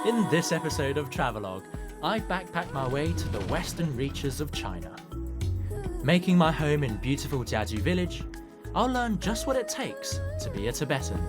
In this episode of Travelogue, I backpack my way to the western reaches of China. Making my home in beautiful Jiaju Village, I'll learn just what it takes to be a Tibetan.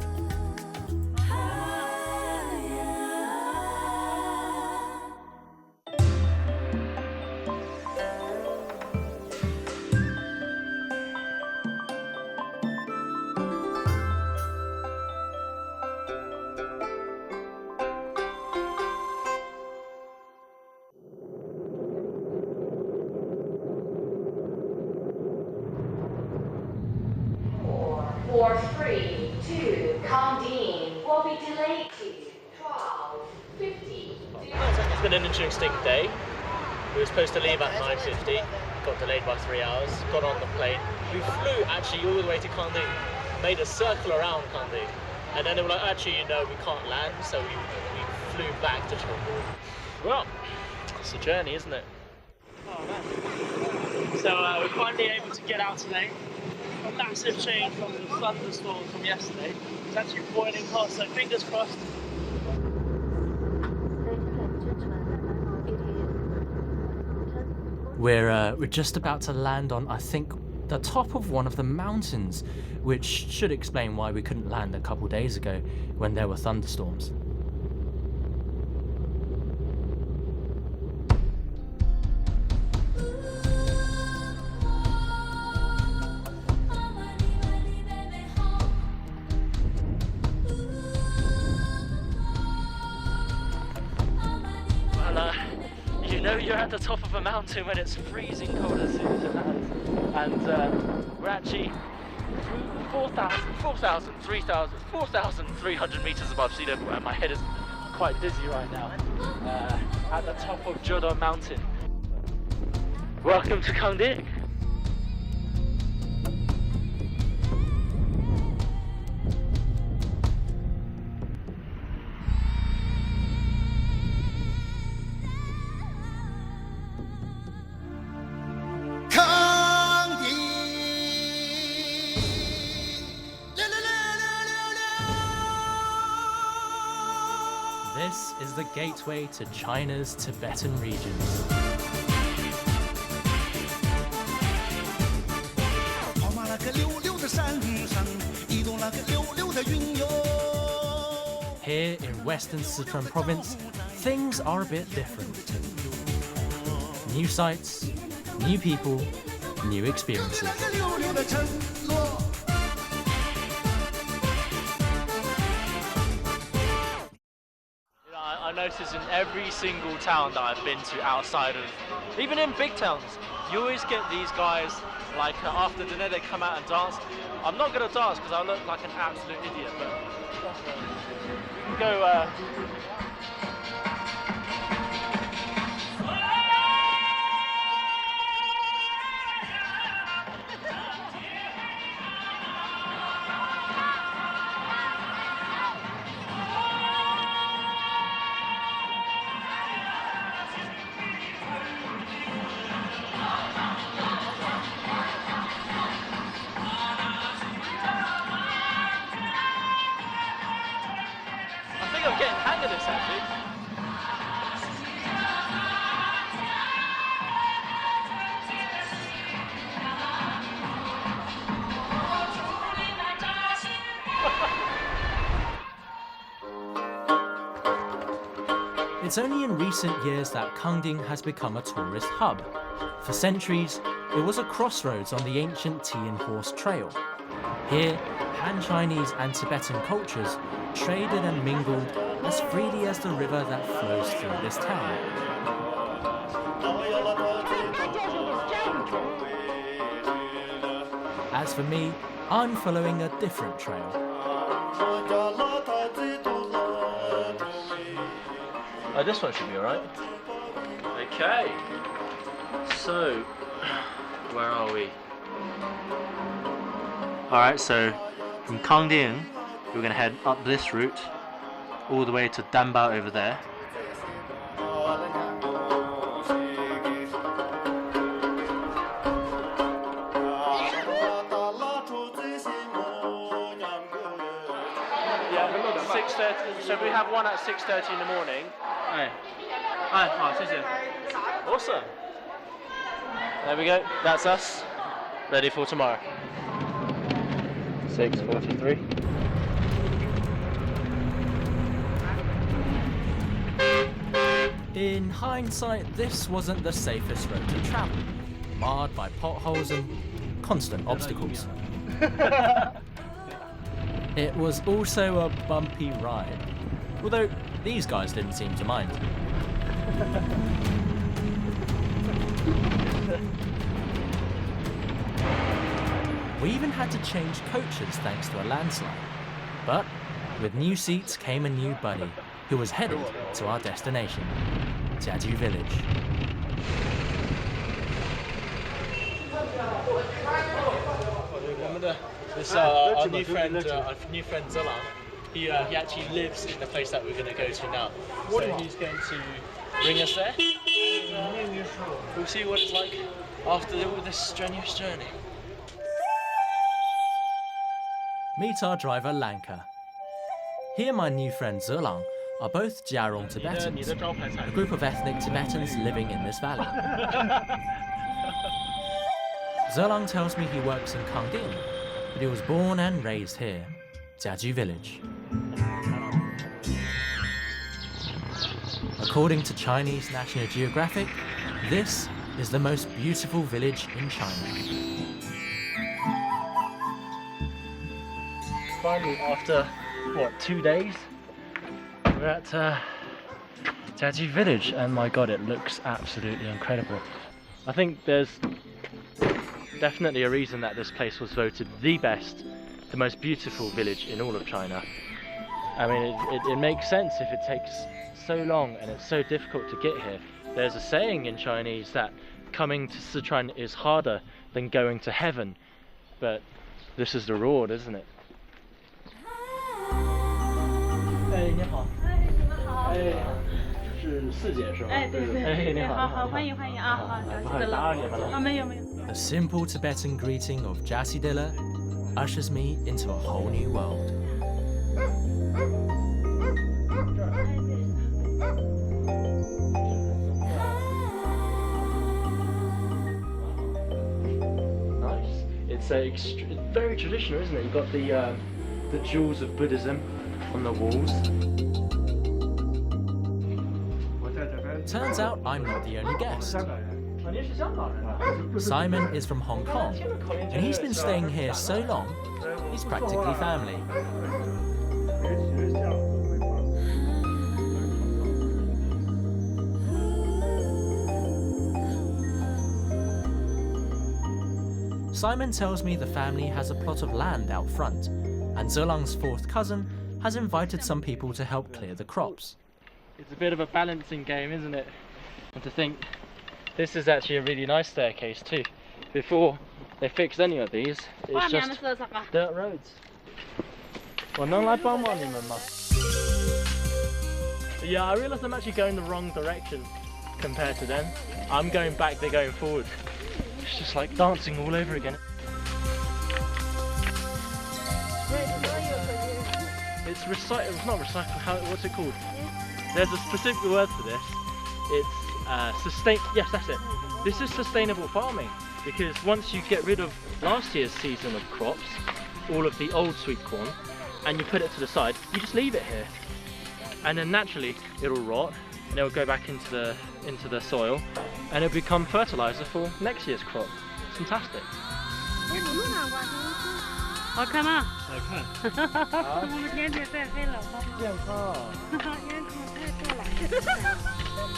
For 3 to Kangding will be delayed to 12:50. It's been an interesting day. We were supposed to leave at 9:50, got delayed by 3 hours, got on the plane. We flew actually all the way to Kangding, made a circle around Kangding, and then they were like, actually, you know, we can't land, so we flew back to Chengdu. Well, it's a journey, isn't it? Oh man. So we're finally able to get out today. A massive change from the thunderstorm from yesterday. It's actually boiling hot, so fingers crossed. We're just about to land on, I think, the top of one of the mountains, which should explain why we couldn't land a couple days ago when there were thunderstorms. You know you're at the top of a mountain when it's freezing cold as and we're actually 4,300 meters above sea level, and my head is quite dizzy right now at the top of Jadu Mountain. Welcome to Kangding. This is the gateway to China's Tibetan regions. Here in Western Sichuan province, things are a bit different. New sights, new people, new experiences. I notice in every single town that I've been to outside of, even in big towns, you always get these guys, like after dinner they come out and dance. I'm not going to dance because I look like an absolute idiot, but we can go I'm getting the hang of this actually. It's only in recent years that Kangding has become a tourist hub. For centuries, it was a crossroads on the ancient Tea and Horse Trail. Here, Han Chinese and Tibetan cultures traded and mingled as freely as the river that flows through this town. As for me, I'm following a different trail. Oh, this one should be alright. Okay, so where are we? Alright, so from Kangding, we're going to head up this route all the way to Dambao over there. Yeah, 6 6:30. So we have one at 6:30 in the morning. Awesome. There we go. That's us. Ready for tomorrow. 6:43. In hindsight, this wasn't the safest road to travel, marred by potholes and constant obstacles. It was also a bumpy ride, although these guys didn't seem to mind. We even had to change coaches thanks to a landslide. But with new seats came a new buddy who was headed to our destination, Jiaju Village. This our new friend Zelang. He actually lives in the place that we're going to go to now. So he's going to bring us there. We'll see what it's like after all this strenuous journey. Meet our driver Lanka. He and my new friend Zelang are both Jiarong Tibetans, a group of ethnic Tibetans living in this valley. Zelang tells me he works in Kangding, but he was born and raised here, Jadu Village. According to Chinese National Geographic, this is the most beautiful village in China. Finally, after what, 2 days, we're at Jadu Village, and my god, it looks absolutely incredible. I think there's definitely a reason that this place was voted the best, the most beautiful village in all of China. I mean, it makes sense if it takes so long and it's so difficult to get here. There's a saying in Chinese that coming to Sichuan is harder than going to heaven, but this is the reward, isn't it? 哎，你好。哎，你们好。哎，是四姐是吧？哎，对对。哎，你好。好好，欢迎欢迎啊！好，感谢了。啊，没有没有。 The simple Tibetan greeting of Jasidilla ushers me into a whole new world. Nice. It's very traditional, isn't it? You've got the jewels of Buddhism on the walls. Turns out I'm not the only guest. Simon is from Hong Kong, and he's been staying here so long, he's practically family. Simon tells me the family has a plot of land out front, and Zelang's fourth cousin has invited some people to help clear the crops. It's a bit of a balancing game, isn't it? And to think, this is actually a really nice staircase too. Before they fixed any of these, it's just dirt roads. Yeah, I realise I'm actually going the wrong direction compared to them. I'm going back, they're going forward. It's just like dancing all over again. It's not recycled, what's it called? There's a specific word for this. It's yes, that's it. This is sustainable farming, because once you get rid of last year's season of crops, all of the old sweet corn, and you put it to the side, you just leave it here. And then naturally it'll rot, and it'll go back into the soil, and it'll become fertilizer for next year's crop. It's fantastic. 好看吗？好看。我们天天晒黑了，健康。烟口太多了。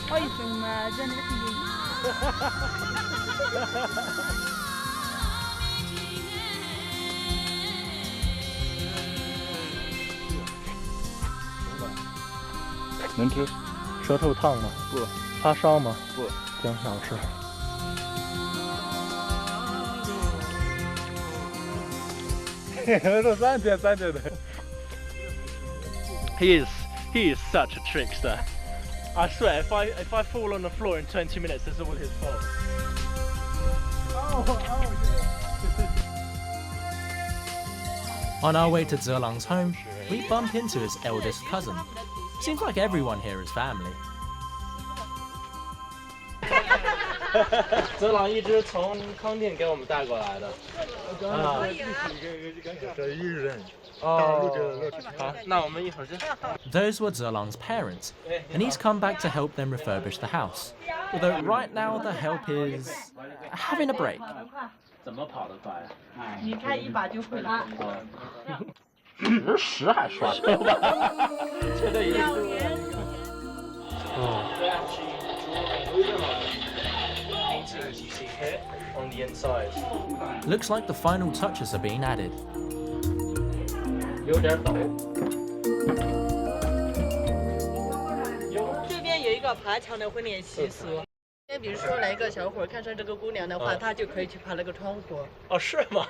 为什么真的是？能吃？舌头烫吗？不。发烧吗？不。挺好吃。 He is such a trickster. I swear, if I fall on the floor in 20 minutes, it's all his fault. On our way to Zerlang's home, we bump into his eldest cousin. Seems like everyone here is family. 泽朗一直从康定给我们带过来的。啊。这一人。 Those were Zerlang's parents, and he's come back to help them refurbish the house. Although right now the help is having a break. 怎么跑得快啊？你开一把就会了。10还刷车吧？现在已经。Paintings you see here on the inside. Looks like the final touches are being added. 有点陡。这边有一个爬墙的婚礼习俗。比如说来一个小伙看上这个姑娘的话，他就可以去爬那个窗户。哦，是吗？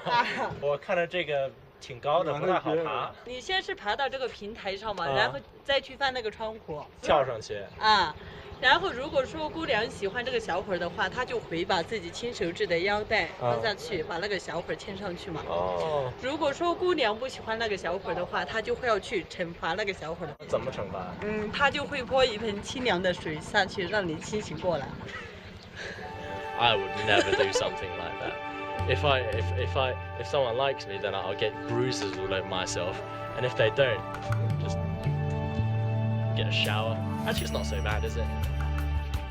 我看着这个挺高的，不太好爬。你先是爬到这个平台上嘛，然后再去翻那个窗户。跳上去。啊。 然后，如果说姑娘喜欢这个小伙的话，她就会把自己亲手制的腰带放下去，把那个小伙牵上去嘛。哦。如果说姑娘不喜欢那个小伙的话，她就会要去惩罚那个小伙的。怎么惩罚？她就会泼一盆清凉的水下去，让你清醒过来。I would never do something like that. If someone likes me, then I'll get bruises all over myself, and if they don't, just get a shower. Actually, it's not so bad, is it?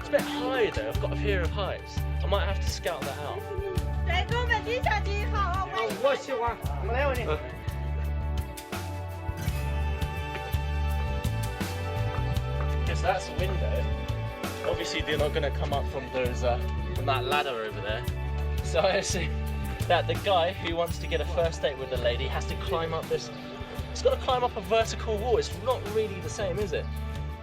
It's a bit high though. I've got a fear of heights. I might have to scout that out. 来，跟我们地下机好，我喜欢，没问题。Yes, that's a window. Obviously, they're not going to come up from from that ladder over there. So I assume that the guy who wants to get a first date with the lady has to climb up this. He's got to climb up a vertical wall. It's not really the same, is it?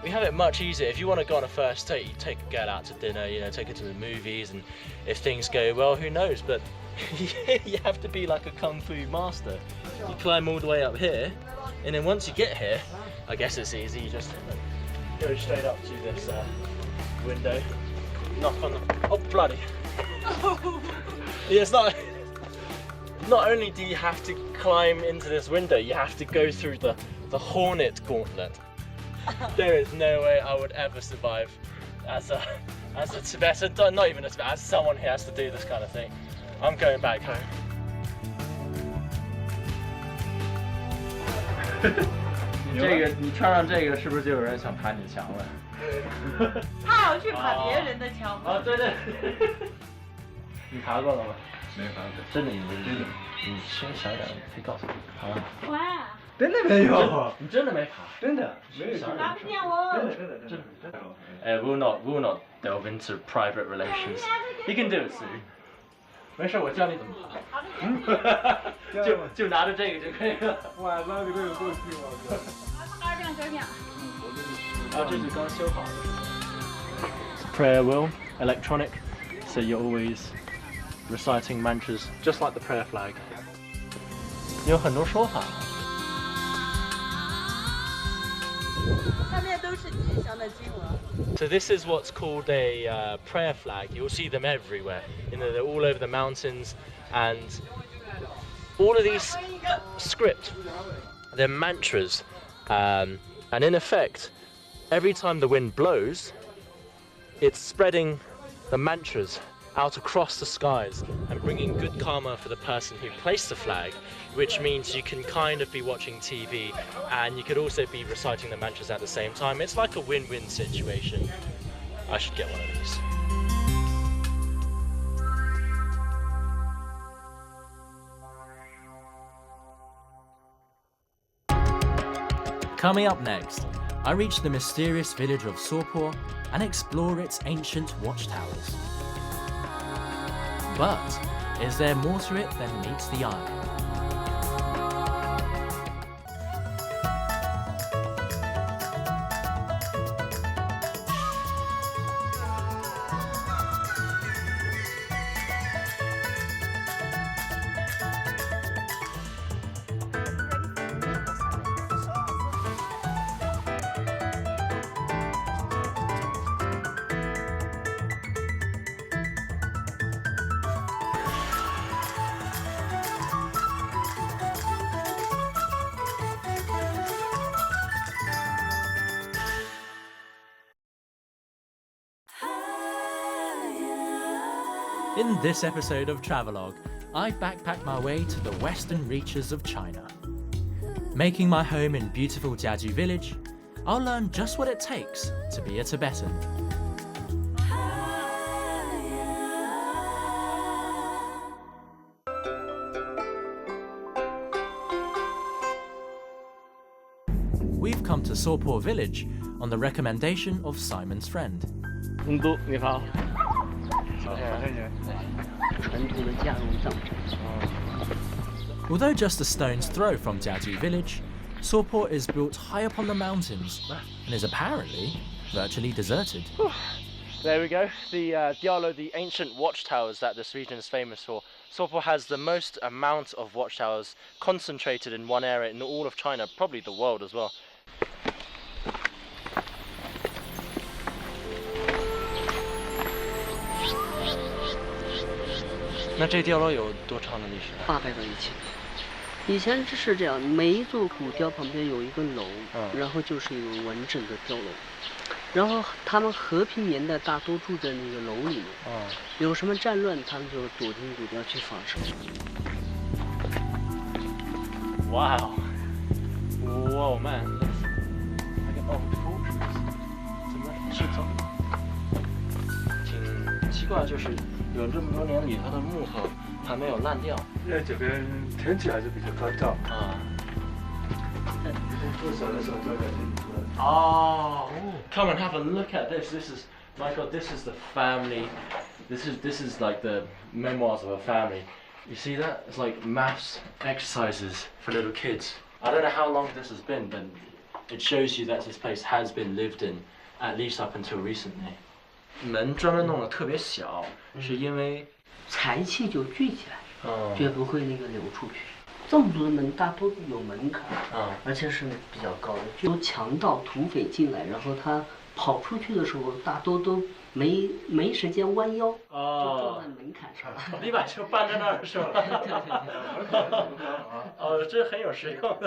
We have it much easier. If you want to go on a first date, you take a girl out to dinner, you know, take her to the movies, and if things go well, who knows? But you have to be like a kung fu master. You climb all the way up here, and then once you get here, I guess it's easy. You just go straight up to this window, knock on the. Oh bloody! Yeah, it's not. Not only do you have to climb into this window, you have to go through the hornet gauntlet. There is no way I would ever survive as a Tibetan, not even a Tibetan, as someone who has to do this kind of thing. I'm going back home. 你穿上这个，是不是就有人想爬你的墙了？他要去爬别人的墙。哦，对对。你爬过了吗？没爬过。真的，你声音小一点，可以告诉我，好吗？哇！真的没有，你真的没爬？真的没有。拿不见我。真的。We'll not delve into private relations. You can do it soon. 没事，我教你怎么爬。就拿着这个就可以了。晚上你会有过去吗？2辆3辆。啊，这是刚修好的。Prayer wheel, electronic, so you're always reciting mantras, just like the prayer flag. 有很多说法。上面都是吉祥的经文。So this is what's called a prayer flag. You'll see them everywhere. You know, they're all over the mountains, and all of these script, they're mantras, and in effect, every time the wind blows, it's spreading the mantras out across the skies and bringing good karma for the person who placed the flag, which means you can kind of be watching TV and you could also be reciting the mantras at the same time. It's like a win-win situation. I should get one of these. Coming up next, I reach the mysterious village of Sorpor and explore its ancient watchtowers. But is there more to it than meets the eye? In this episode of Travelogue, I backpack my way to the western reaches of China. Making my home in beautiful Jiaju Village, I'll learn just what it takes to be a Tibetan. We've come to Sopo Village on the recommendation of Simon's friend. 你好。Although just a stone's throw from Jadu Village, Sopo is built high up on the mountains and is apparently virtually deserted. There we go, the Dialo, the ancient watchtowers that this region is famous for. Sopo has the most amount of watchtowers concentrated in one area in all of China, probably the world as well. Now, this Dialo有多长的历史800到1000。以前是这样，每一座古雕旁边有一个楼，然后就是一个完整的雕楼。然后他们和平年代大多住在那个楼里面，有什么战乱，他们就躲进古雕去防守。Wow! Whoa, man! Like an old fortress. 怎么是挺奇怪，就是有这么多年里头的木头还没有烂掉。因为这边天气还是比较干燥。做小的时候就在这里出来。Oh, come and have a look at this. This is, my God, this is the family. This is like the memoirs of a family. You see that? It's like maths exercises for little kids. I don't know how long this has been, but it shows you that this place has been lived in, at least up until recently. 门专门弄得特别小，是因为财气就聚起来，绝不会那个流出去。这么多的门，大多有门槛，而且是比较高的。有强盗、土匪进来，然后他跑出去的时候，大多都没时间弯腰，就撞在门槛上了。你把车搬在那儿是吧？这很有实用。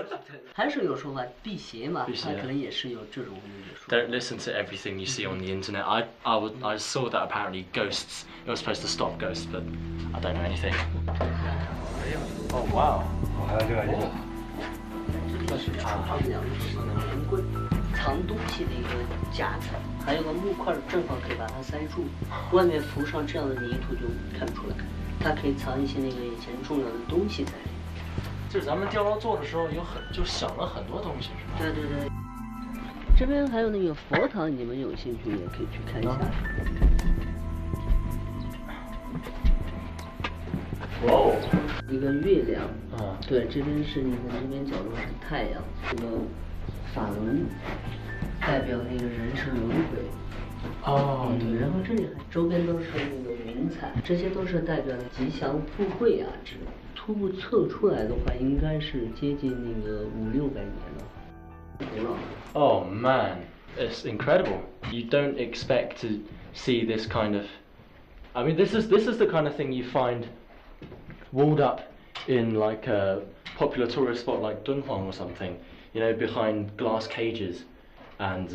还是有说法，辟邪嘛，他可能也是有这种说法。Don't listen to everything you see on the internet. I saw that apparently ghosts. You're supposed to stop ghosts, but I don't know anything. Oh wow! 还有另外一个，这是储藏粮食的圆棍，藏东西的一个夹子，还有个木块，正好可以把它塞住，外面浮上这样的泥土就看不出来，它可以藏一些那个以前重要的东西在里面。就是咱们雕楼做的时候就想了很多东西，是吧？对对对。这边还有那个佛堂，你们有兴趣也可以去看一下。哇哦！一个月亮，对，这边是你看这边角落是太阳，这个法轮代表那个人是轮回。对，然后这里还周边都是那个云彩，这些都是代表吉祥富贵啊之类的。初步测出来的话，应该是接近那个500-600年了，古老。Oh man, it's incredible. You don't expect to see this kind of. I mean, this is the kind of thing you find walled up in like a popular tourist spot like Dunhuang or something, you know, behind glass cages and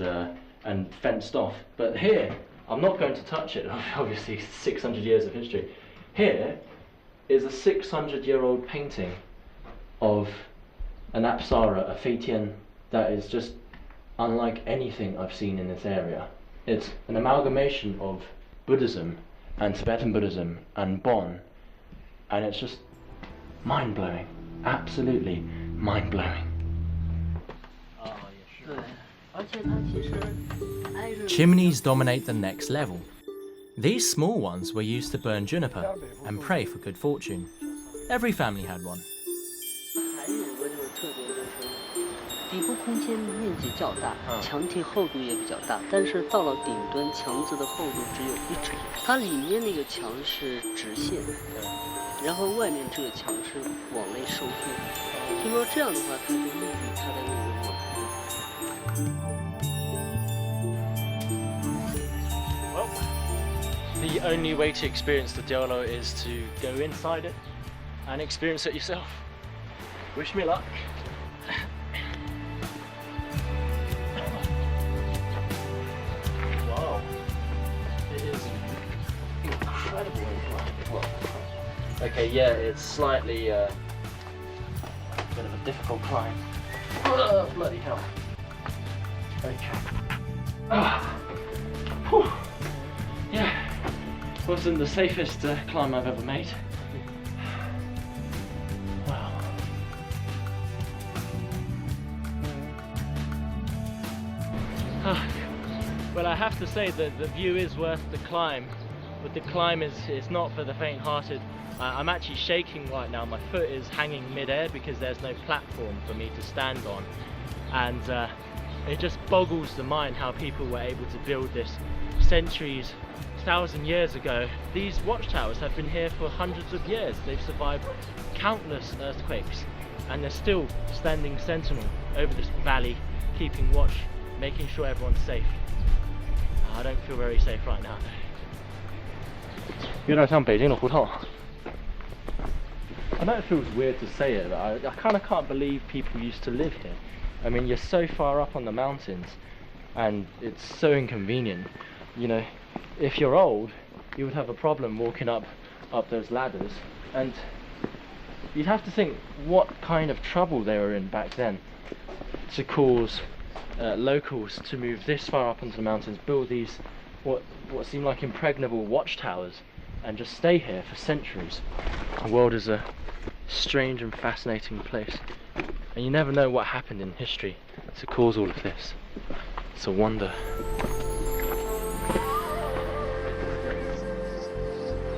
fenced off. But here, I'm not going to touch it. Obviously, 600 years of history. Here is a 600-year-old painting of an apsara, a He Tianran, that is just unlike anything I've seen in this area. It's an amalgamation of Buddhism and Tibetan Buddhism and Bon. And it's just mind-blowing, absolutely mind-blowing. Chimneys dominate the next level. These small ones were used to burn juniper and pray for good fortune. Every family had one. 还有一个就是特点就是底部空间面积较大，墙体厚度也比较大，但是到了顶端，墙子的厚度只有1指，它里面那个墙是直线，然后外面这个墙是往内收缩，就说这样的话，它就利于它的那个往复。Well, the only way to experience the Diolo is to go inside it and experience it yourself. Wish me luck. Wow, it is incredible. Okay, yeah, it's slightly a bit of a difficult climb. Oh, bloody hell. Okay. Whew. Yeah, wasn't the safest climb I've ever made. Wow. Well, I have to say that the view is worth the climb, but the climb is not for the faint-hearted. I'm actually shaking right now. My foot is hanging mid-air because there's no platform for me to stand on, and it just boggles the mind how people were able to build this centuries, 1,000 years ago. These watchtowers have been here for hundreds of years. They've survived countless earthquakes, and they're still standing sentinel over this valley, keeping watch, making sure everyone's safe. I don't feel very safe right now. 有点像北京的胡同. I know it feels weird to say it, but I kind of can't believe people used to live here. I mean, you're so far up on the mountains, and it's so inconvenient. You know, if you're old, you would have a problem walking up those ladders, and you'd have to think what kind of trouble they were in back then to cause locals to move this far up into the mountains, build these what seem like impregnable watchtowers, and just stay here for centuries. The world is a strange and fascinating place, and you never know what happened in history to cause all of this. It's a wonder.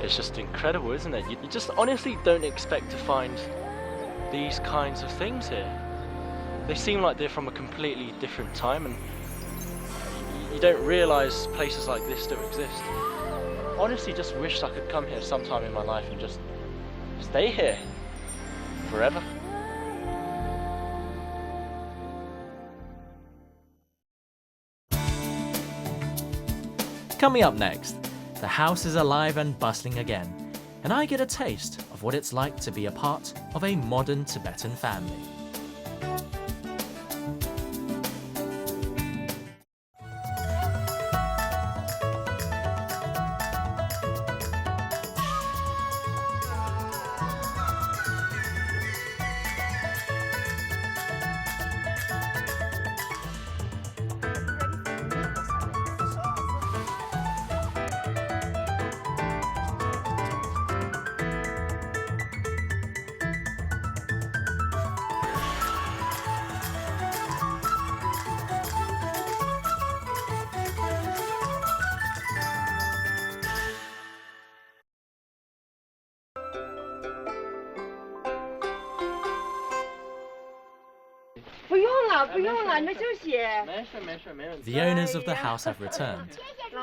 It's just incredible, isn't it? You just honestly don't expect to find these kinds of things here. They seem like they're from a completely different time, and you don't realise places like this still exist. Honestly, just wished I could come here sometime in my life and just stay here forever. Coming up next, the house is alive and bustling again, and I get a taste of what it's like to be a part of a modern Tibetan family. The owners of the house have returned.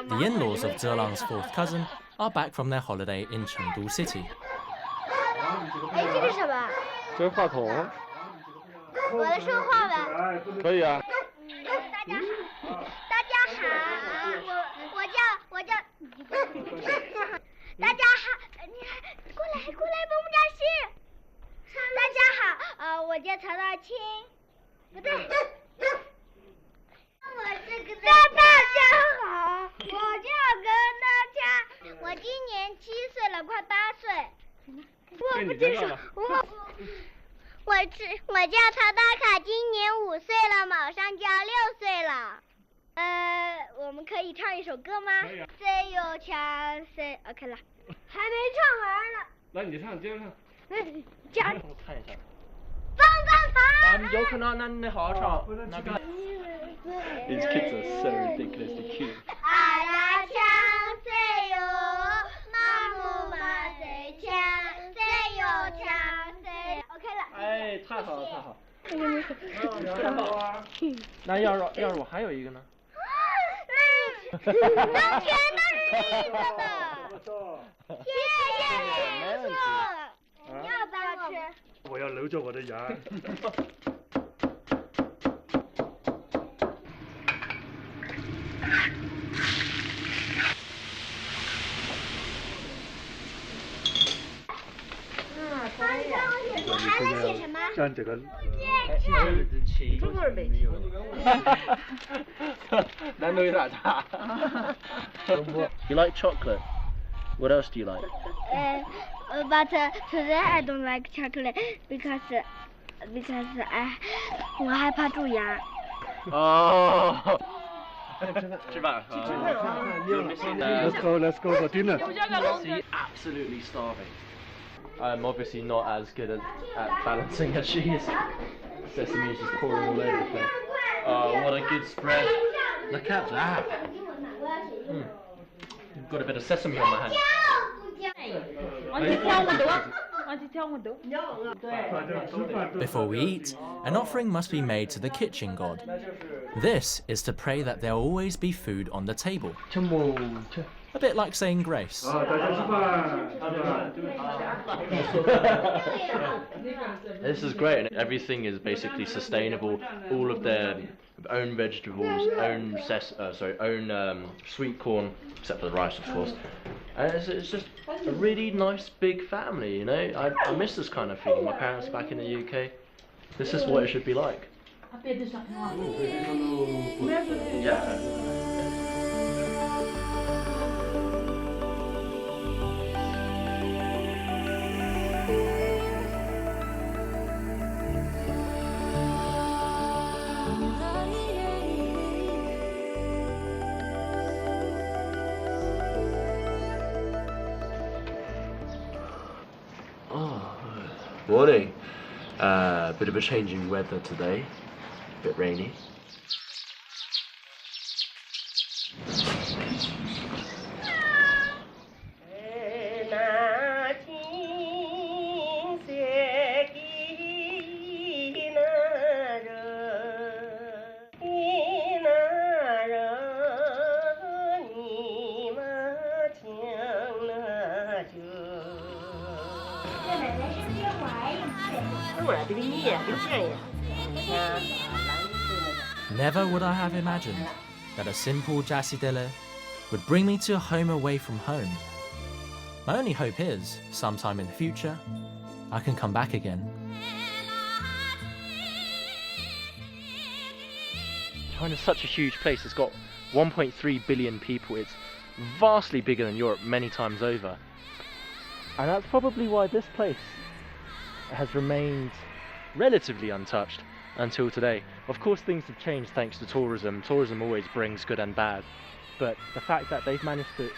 The in-laws of Zhelang's fourth cousin are back from their holiday in Chengdu City. 哎，这是什么？这是话筒。我来说话吧。可以啊。大家好，我叫，大家好，你过来，帮我扎心。大家好，我叫曹大清，不对。大家好，我叫跟大家，我今年7岁了，快8岁。我不接受，我叫曹大卡，今年5岁了，马上就要6岁了。我们可以唱一首歌吗？谁有枪谁 OK 了，还没唱完呢。来，你唱，接着唱。加我看一下。棒棒糖。有可能，那你好好唱。那个。These kids are so ridiculously cute. 阿拉枪谁有？马木马谁枪？谁有枪谁 OK 了。哎，太好了，太好。太好啊！那要是我还有一个呢？那全都是你的呢。谢谢叔叔。你要不要吃？我要留着我的牙。我还能写什么？像这个。中国人没有。难度有点大。You like chocolate? What else do you like? But today I don't like chocolate because 我害怕蛀牙。 Oh. You're missing Let's go for dinner. She's absolutely starving. I'm obviously not as good at balancing as she is. Sesame is just pouring all over the place. Oh, what a good spread. Look at that. Got a bit of sesame on my hand. Before we eat, an offering must be made to the kitchen god. This is to pray that there will always be food on the table. A bit like saying grace. This is great, and everything is basically sustainable. All of their own vegetables, own sweet corn, except for the rice, of course. And it's just a really nice big family, you know. I miss this kind of feeling. My parents back in the UK. This is what it should be like. Yeah. Morning. Bit of a changing weather today. Bit rainy. Never would I have imagined that a simple jasidele would bring me to a home away from home. My only hope is, sometime in the future, I can come back again. China's such a huge place. It's got 1.3 billion people. It's vastly bigger than Europe many times over. And that's probably why this place has remained relatively untouched until today. Of course, things have changed thanks to tourism. Tourism always brings good and bad, but the fact that they've managed to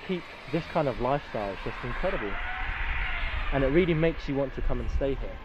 keep this kind of lifestyle is just incredible, and it really makes you want to come and stay here.